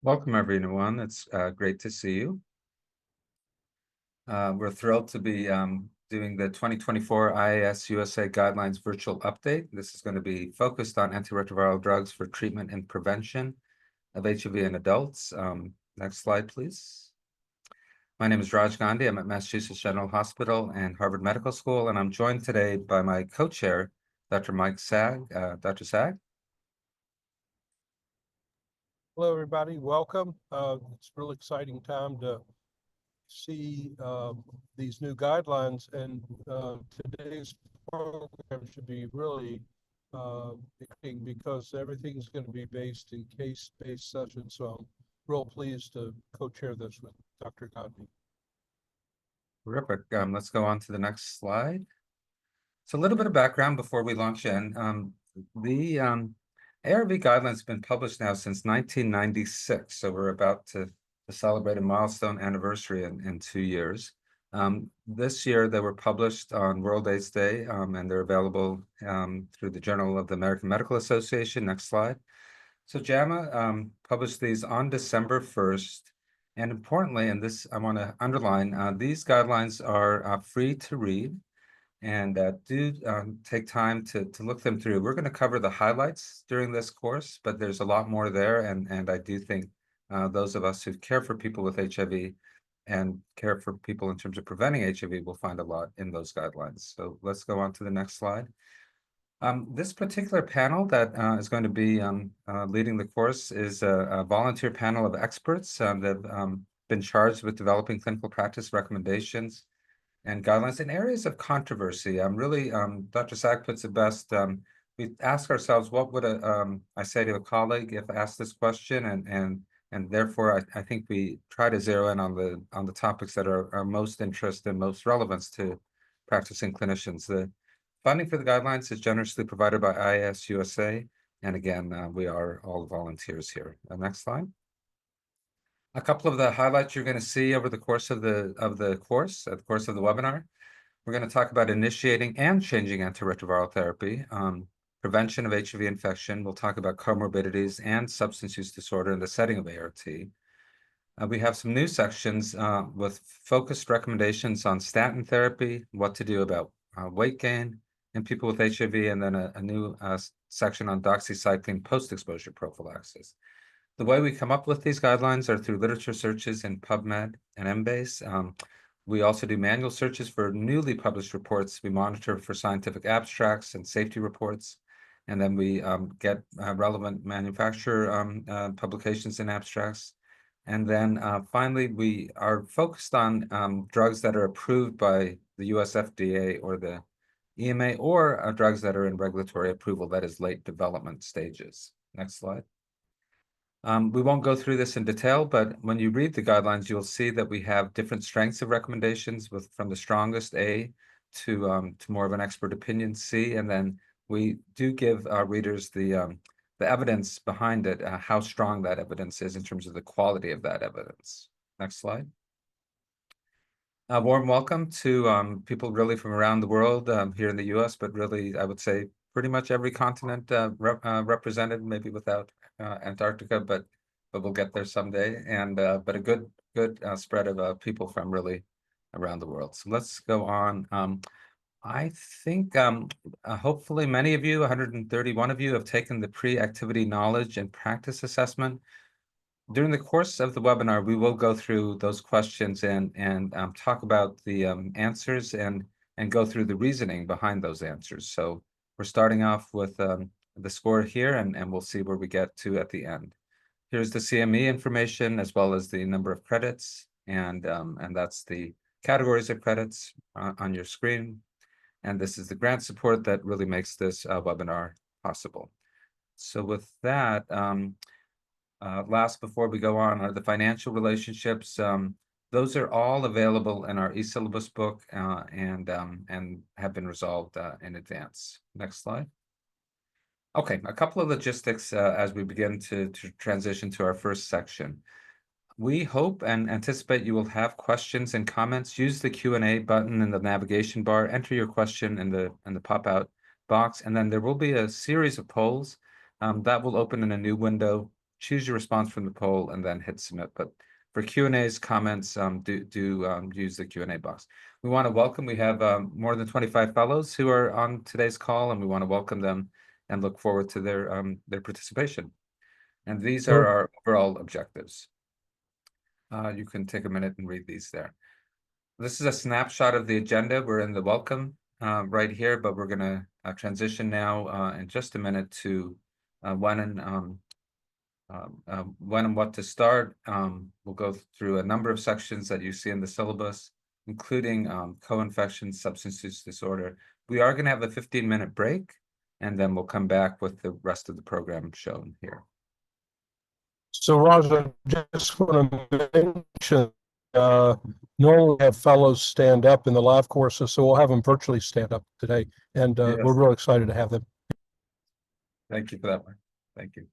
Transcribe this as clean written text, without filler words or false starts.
Welcome, everyone. It's great to see you. We're thrilled to be doing the 2024 IAS-USA Guidelines Virtual Update. This is going to be focused on antiretroviral drugs for treatment and prevention of HIV in adults. Next slide, please. My name is Raj Gandhi. I'm at Massachusetts General Hospital and Harvard Medical School, and I'm joined today by my co-chair, Dr. Mike Saag. Dr. Saag? Hello, everybody. Welcome. It's a really exciting time to see these new guidelines, and today's program should be really exciting because everything's going to be based in case-based sessions. So I'm real pleased to co-chair this with Dr. Gandhi. Terrific. Let's go on to the next slide. So a little bit of background before we launch in. The ARV guidelines have been published now since 1996, so we're about to celebrate a milestone anniversary in 2 years. This year, they were published on World AIDS Day, and they're available through the Journal of the American Medical Association. Next slide. So JAMA published these on December 1st, and importantly, and this I want to underline, these guidelines are free to read, and do take time to look them through. We're going to cover the highlights during this course, but there's a lot more there, and I do think those of us who care for people with HIV and care for people in terms of preventing HIV will find a lot in those guidelines. So let's go on to the next slide. This particular panel that is going to be leading the course is a volunteer panel of experts that have been charged with developing clinical practice recommendations and guidelines in areas of controversy. Really, Dr. Saag puts it best. We ask ourselves, what would I say to a colleague if asked this question, and therefore I think we try to zero in on the topics that are most interest and most relevance to practicing clinicians. The funding for the guidelines is generously provided by IAS-USA, and again, we are all volunteers here. Next slide. A couple of the highlights you're going to see over the course of the course, the webinar. We're going to talk about initiating and changing antiretroviral therapy, prevention of HIV infection. We'll talk about comorbidities and substance use disorder in the setting of ART. We have some new sections with focused recommendations on statin therapy, what to do about weight gain in people with HIV, and then a new section on doxycycline post-exposure prophylaxis. The way we come up with these guidelines are through literature searches in PubMed and Embase. We also do manual searches for newly published reports. We monitor for scientific abstracts and safety reports, and then we get relevant manufacturer publications and abstracts. And then finally, we are focused on drugs that are approved by the US FDA or the EMA, or drugs that are in regulatory approval, that is late development stages. Next slide. We won't go through this in detail, but when you read the guidelines, you'll see that we have different strengths of recommendations from the strongest A to more of an expert opinion C, and then we do give our readers the evidence behind it, how strong that evidence is in terms of the quality of that evidence. Next slide. A warm welcome to people really from around the world here in the US, but really, I would say pretty much every continent represented, maybe without Antarctica, but we'll get there someday. And but a good spread of people from really around the world. So let's go on. I think hopefully many of you, 131 of you, have taken the pre-activity knowledge and practice assessment. During the course of the webinar, we will go through those questions and talk about the answers and go through the reasoning behind those answers. So we're starting off with the score here, and we'll see where we get to at the end. Here's the CME information as well as the number of credits, and that's the categories of credits on your screen. And this is the grant support that really makes this webinar possible. So with that, last before we go on are the financial relationships. Those are all available in our e-syllabus book and have been resolved in advance. Next slide. Okay, a couple of logistics as we begin to transition to our first section. We hope and anticipate you will have questions and comments. Use the Q&A button in the navigation bar. Enter your question in the pop-out box, and then there will be a series of polls that will open in a new window choose your response from the poll and then hit submit. But for Q&As, comments, do use the Q&A box. We want to welcome, we have more than 25 fellows who are on today's call, and we want to welcome them and look forward to their participation. And these are our overall objectives. You can take a minute and read these there. This is a snapshot of the agenda. We're in the welcome right here, but we're going to transition now in just a minute to when and what to start. We'll go through a number of sections that you see in the syllabus, including co-infection, substance use disorder. We are going to have a 15-minute break, and then we'll come back with the rest of the program shown here. So, Raj, I just want to mention, normally we have fellows stand up in the live courses, so we'll have them virtually stand up today, and Yes. we're real excited to have them. Thank you for that, Mark. Thank you.